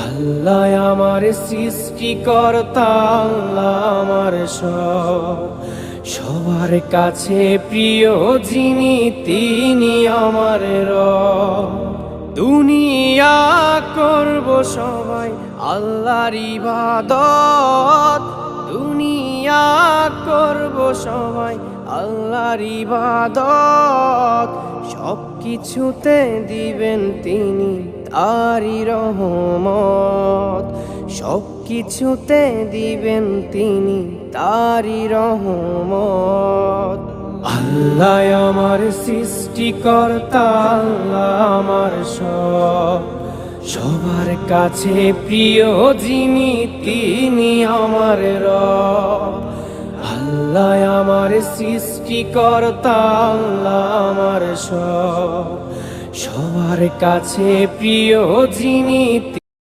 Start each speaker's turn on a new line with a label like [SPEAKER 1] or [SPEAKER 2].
[SPEAKER 1] আল্লাহ আমার সৃষ্টিকর্তা, আল্লাহ আমার সব, সবার কাছে প্রিয় যিনি তিনি আমার রব। দুনিয়া করব সবাই আল্লাহর ইবাদত, দুনিয়া করব সবাই আল্লাহর ইবাদত, সব কিছুতে দিবেন তিনি তারি রহমত, সব কিছুতে দিবেন তিনি তারি রহমত। আল্লাহ আমার সৃষ্টিকর্তা, আল্লাহ আমার সব, সবার কাছে প্রিয় যিনি তিনি আমার রব। আল্লাহ আমার সৃষ্টিকর্তা, আল্লাহ আমার সব, সবার কাছে প্রিয় যিনি